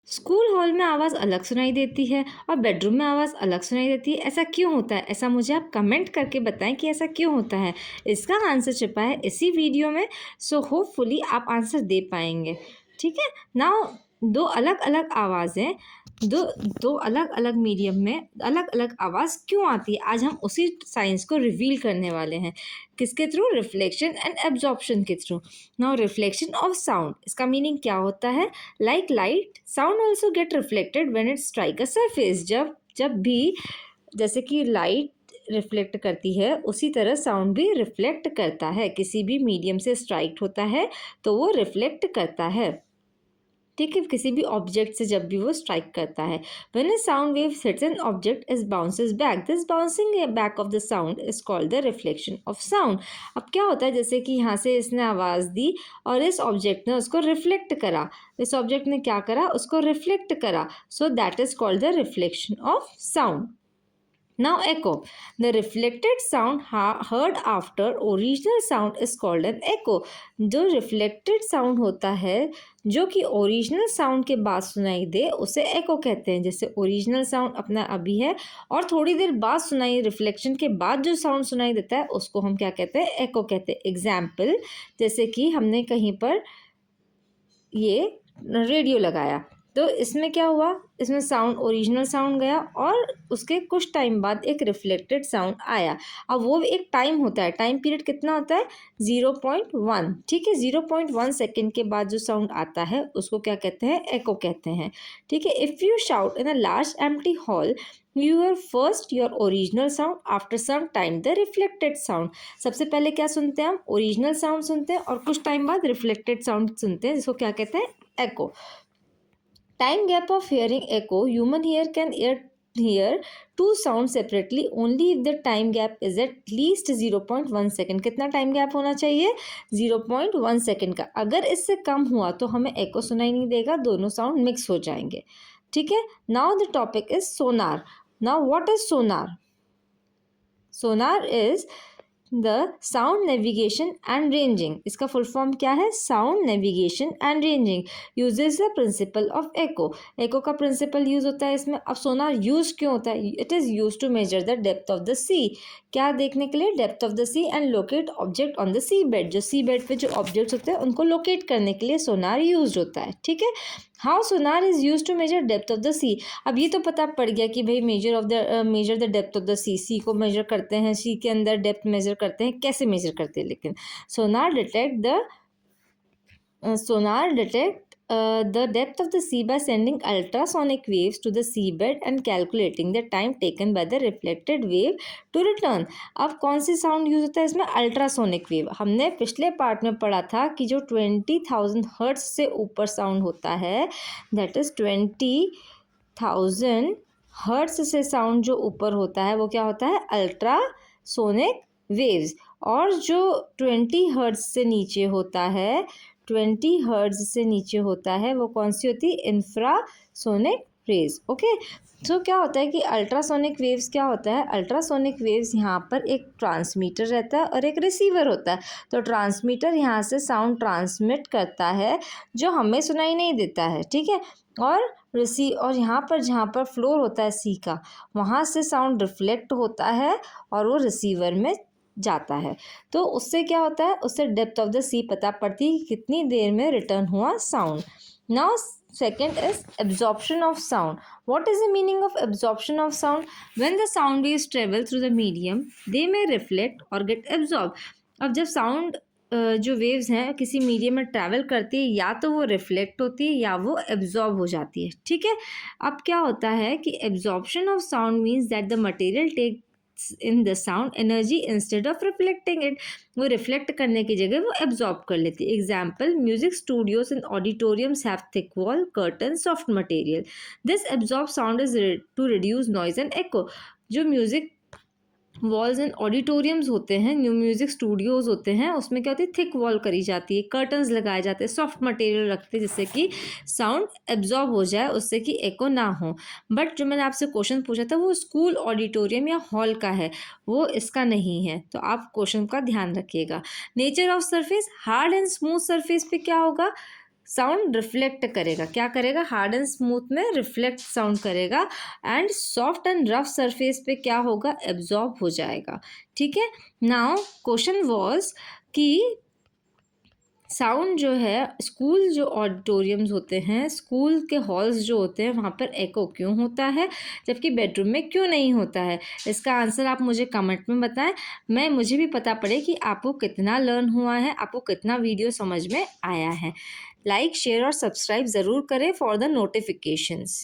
School hall में आवाज़ अलग सुनाई देती है और बेडरूम में आवाज़ अलग सुनाई देती है। ऐसा क्यों होता है? ऐसा मुझे आप कमेंट करके बताएं कि ऐसा क्यों होता है। इसका आंसर छिपा है इसी वीडियो में। सो होपफुली आप आंसर दे पाएंगे। ठीक है। नाउ दो अलग अलग आवाज़ें, दो दो अलग अलग मीडियम में अलग अलग आवाज़ क्यों आती है, आज हम उसी साइंस को रिवील करने वाले हैं। किसके थ्रू? रिफ्लेक्शन एंड एब्जॉर्प्शन के through. Now reflection of sound, इसका मीनिंग क्या होता है? Like light sound also get reflected when it strike a surface. जब भी जैसे कि लाइट रिफ्लेक्ट करती है, उसी तरह साउंड भी रिफ्लेक्ट करता है। किसी भी मीडियम से स्ट्राइक होता है तो वो रिफ्लेक्ट करता है। ठीक है, किसी भी ऑब्जेक्ट से जब भी वो स्ट्राइक करता है। When a sound wave hits an object is bounces back, this bouncing back of the sound is called the reflection of sound. अब क्या होता है, जैसे कि यहाँ से इसने आवाज़ दी और इस ऑब्जेक्ट ने उसको रिफ्लेक्ट करा। इस ऑब्जेक्ट ने क्या करा? उसको रिफ्लेक्ट करा। So that is called the reflection of sound. Now echo. The reflected sound heard after original sound is called an echo. जो reflected sound होता है, जो कि ओरिजिनल साउंड के बाद सुनाई दे, उसे एको कहते हैं। जैसे ओरिजिनल साउंड अपना अभी है और थोड़ी देर बाद सुनाई, रिफ्लेक्शन के बाद जो साउंड सुनाई देता है उसको हम क्या कहते हैं? एको कहते हैं। एग्जाम्पल, जैसे कि हमने कहीं पर ये रेडियो लगाया तो इसमें क्या हुआ? इसमें साउंड, ओरिजिनल साउंड गया और उसके कुछ टाइम बाद एक रिफ्लेक्टेड साउंड आया। अब वो एक टाइम होता है, टाइम पीरियड कितना होता है? 0.1। ठीक है, 0.1 सेकेंड के बाद जो साउंड आता है उसको क्या कहते हैं? एको कहते हैं। ठीक है। If you shout in a large empty hall, you hear first your original sound, after some time the reflected sound। सबसे पहले क्या सुनते हैं हम? ओरिजिनल साउंड सुनते हैं और कुछ टाइम बाद रिफ्लेक्टेड साउंड सुनते हैं, जिसको क्या कहते हैं? Echo. Time gap of hearing echo, human ear can hear two sounds separately only if the time gap is at least 0.1 second. कितना टाइम गैप होना चाहिए? 0.1 सेकेंड का। अगर इससे कम हुआ तो हमें एको सुनाई नहीं देगा, दोनों साउंड मिक्स हो जाएंगे। ठीक है। Now the topic is sonar. Now what is sonar? Sonar is the sound navigation and ranging. इसका फुल फॉर्म क्या है? Sound navigation and ranging uses the principle of echo. Echo का प्रिंसिपल यूज होता है इसमें। अब सोनार यूज क्यों होता है? It is use to measure the depth of the sea. क्या देखने के लिए? Depth of the sea and locate object on the sea bed. जो सी बेड पे जो ऑब्जेक्ट्स होते हैं उनको लोकेट करने के लिए सोनार यूज होता है। ठीक है। How sonar is use to measure depth of the sea. अब ये तो पता पड़ गया कि भाई measure the depth of the sea को मेजर करते हैं, सी के अंदर डेप्थ मेजर करते हैं, कैसे मेजर करते हैं। लेकिन सोनार detect the depth of the sea by sending ultrasonic waves to the seabed and calculating the time taken by the reflected wave to return। अब कौन सी साउंड यूज होता है इसमें? Ultrasonic wave. हमने पिछले पार्ट में पढ़ा था कि जो 20,000 हर्ट्ज से ऊपर साउंड होता है, दैट इज 20,000 हर्ट्ज से साउंड जो ऊपर होता है वो क्या होता है? Ultrasonic waves. और जो 20 हर्ट्ज से नीचे होता है, 20 हर्ट्ज से नीचे होता है, वो कौन सी होती है? Infrasonic rays. ओके। तो क्या होता है कि अल्ट्रासोनिक वेव्स क्या होता है? अल्ट्रासोनिक वेव्स यहाँ पर एक ट्रांसमीटर रहता है और एक रिसीवर होता है। तो ट्रांसमीटर यहाँ से साउंड ट्रांसमिट करता है जो हमें सुनाई नहीं देता है। ठीक है। और यहाँ पर जहाँ पर फ्लोर होता है सी का, वहाँ से साउंड रिफ्लेक्ट होता है और वो रिसीवर में जाता है। तो उससे क्या होता है? उससे डेप्थ ऑफ द सी पता पड़ती है कि कितनी देर में रिटर्न हुआ sound. Now second is absorption of sound. What is the meaning of absorption of sound? When the sound waves travel through the medium, they may reflect or get absorbed। अब जब sound जो waves हैं किसी medium में travel करती है, या तो वो रिफ्लेक्ट होती है या वो एब्जॉर्ब हो जाती है। ठीक है। अब क्या होता है कि absorption of sound means that the material take in the sound energy instead of reflecting it. वो रिफ्लेक्ट करने की जगह वो एब्जॉर्ब कर लेती है। Example, music studios and auditoriums have thick wall, curtain, soft material. This absorb sound is to reduce noise and echo. जो music walls and auditoriums होते हैं, न्यू म्यूजिक स्टूडियोज होते हैं, उसमें क्या होती है? थिक वॉल करी जाती है, कर्टन्स लगाए जाते हैं, सॉफ्ट मटेरियल रखते हैं जिससे कि साउंड एब्जॉर्ब हो जाए, उससे कि एको ना हो। बट जो मैंने आपसे क्वेश्चन पूछा था वो स्कूल ऑडिटोरियम या हॉल का है, वो इसका नहीं है। तो आप क्वेश्चन का ध्यान रखिएगा। Nature of surface, hard and smooth surface पे क्या होगा? साउंड रिफ्लेक्ट करेगा, क्या करेगा, हार्ड एंड स्मूथ में रिफ्लेक्ट साउंड करेगा, and soft and rough surface पे क्या होगा, एब्जॉर्ब हो जाएगा। ठीक है। नाउ क्वेश्चन वाज कि साउंड जो है स्कूल जो ऑडिटोरियम्स होते हैं, स्कूल के हॉल्स जो होते हैं वहाँ पर एको क्यों होता है जबकि बेडरूम में क्यों नहीं होता है। इसका आंसर आप मुझे कमेंट में बताएं, मुझे भी पता पड़े कि आपको कितना लर्न हुआ है, आपको कितना वीडियो समझ में आया है। लाइक शेयर और सब्सक्राइब ज़रूर करें फॉर द नोटिफिकेशंस।